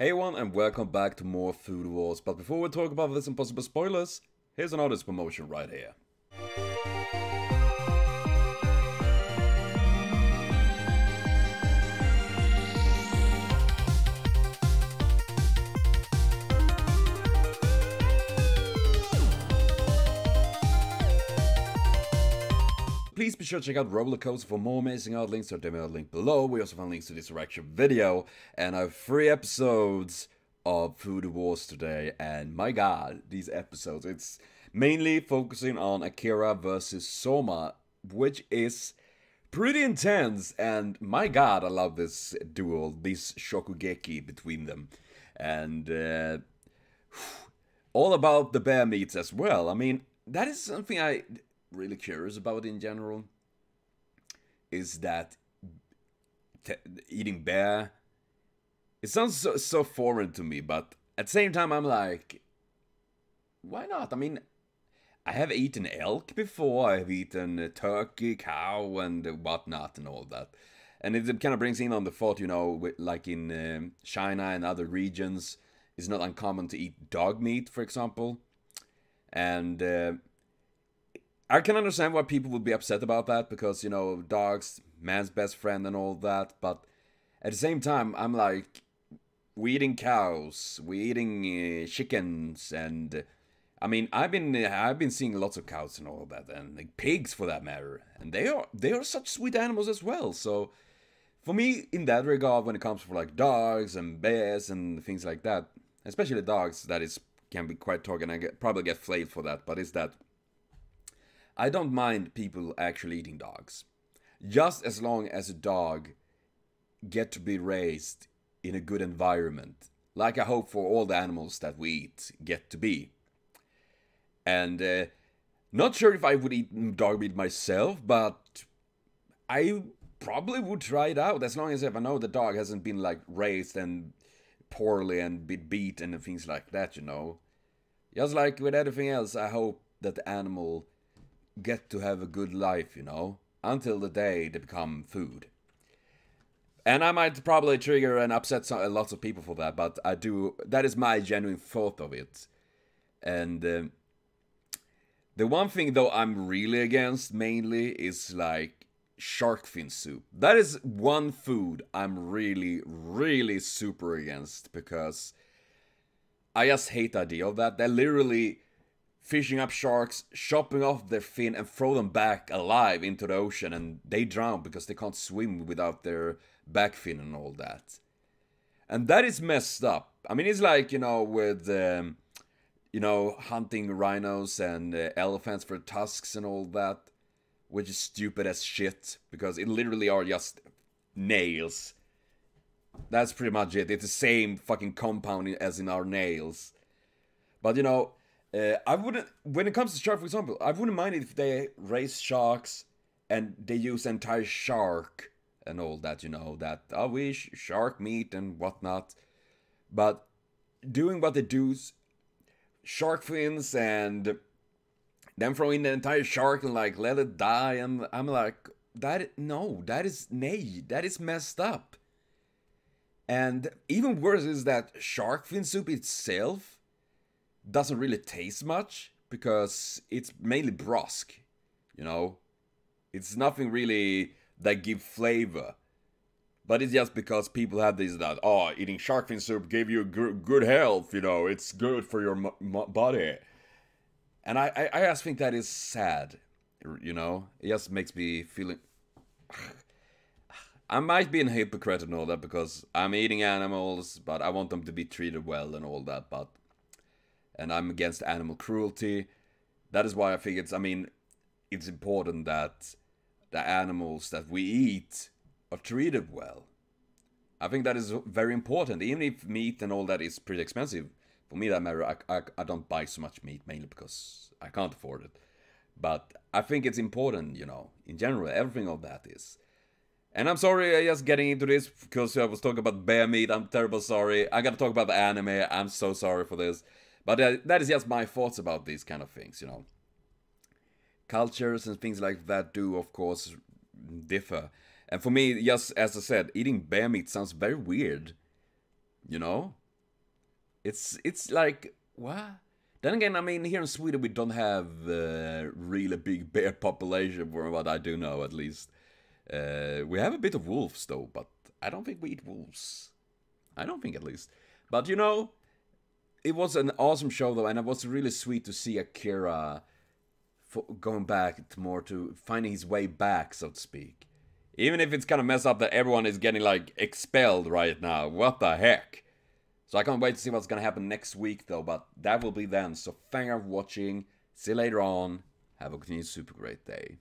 Hey everyone, and welcome back to more Food Wars. But before we talk about this and possible spoilers, here's an artist promotion right here. Please be sure to check out Roller Coaster for more amazing art. Links are definitely link below. We also found links to this reaction video, and I have 3 episodes of Food Wars today. And my god, these episodes, it's mainly focusing on Akira versus Soma, which is pretty intense. And my god, I love this duel, this shokugeki between them, and all about the bear meats as well. I mean, that is something I really curious about in general, is that eating bear, it sounds so foreign to me, but at the same time I'm like, why not? I mean, I have eaten elk before, I have eaten turkey, cow, and whatnot and all that, and it kind of brings in on the thought, you know, like in China and other regions, it's not uncommon to eat dog meat, for example, and I can understand why people would be upset about that, because, you know, dogs, man's best friend and all that, but at the same time, I'm like, we eating cows, we eating chickens, and I mean, I've been seeing lots of cows and all that, and like, pigs for that matter, and they are such sweet animals as well. So for me, in that regard, when it comes for like dogs and bears and things like that, especially dogs, that is can be quite talking. Probably get flayed for that, but it's that I don't mind people actually eating dogs, just as long as a dog get to be raised in a good environment, like I hope for all the animals that we eat get to be. And not sure if I would eat dog meat myself, but I probably would try it out, as long as if I know the dog hasn't been like raised and poorly and been beaten and things like that, you know. Just like with everything else, I hope that the animal get to have a good life, you know, until the day they become food. And I might probably trigger and upset lots of people for that, but I do, that is my genuine thought of it. And the one thing though I'm really against mainly is like shark fin soup. That is one food I'm really super against, because I just hate the idea of that. They're literally fishing up sharks, chopping off their fin and throw them back alive into the ocean, and they drown because they can't swim without their back fin and all that. And that is messed up. I mean, it's like, you know, with you know, hunting rhinos and elephants for tusks and all that, which is stupid as shit, because it literally are just nails. That's pretty much it. It's the same fucking compound as in our nails. But, you know, I wouldn't, when it comes to shark, for example, I wouldn't mind if they raise sharks and they use entire shark and all that, you know, that, oh, we shark meat and whatnot. But doing what they do, shark fins, and then throw in the entire shark and like let it die, and I'm like, no, that is messed up. And even worse is that shark fin soup itself doesn't really taste much, because it's mainly brusque, you know. It's nothing really that give flavor, but it's just because people have this that, oh, eating shark fin soup gave you good health, you know, it's good for your body. And I just think that is sad, you know. It just makes me feeling I might be a hypocrite and all that, because I'm eating animals, but I want them to be treated well and all that, but and I'm against animal cruelty. That is why I think it's, I mean, it's important that the animals that we eat are treated well. I think that is very important, even if meat and all that is pretty expensive. For me, that matter, I don't buy so much meat, mainly because I can't afford it. But I think it's important, you know, in general, everything of that is. And I'm sorry, I just getting into this because I was talking about bear meat. I'm terrible sorry. I gotta talk about the anime. I'm so sorry for this. But that is just my thoughts about these kind of things, you know. Cultures and things like that do, of course, differ. And for me, just as I said, eating bear meat sounds very weird, you know? It's like, what? Then again, I mean, here in Sweden we don't have really big bear population, from what I do know at least. We have a bit of wolves though, but I don't think we eat wolves. I don't think, at least. But you know, it was an awesome show though, and it was really sweet to see Akira going back to more to finding his way back, so to speak. Even if it's kind of messed up that everyone is getting like expelled right now. What the heck? So I can't wait to see what's gonna happen next week though, but that will be then. So thank you for watching. See you later on. Have a continued super great day.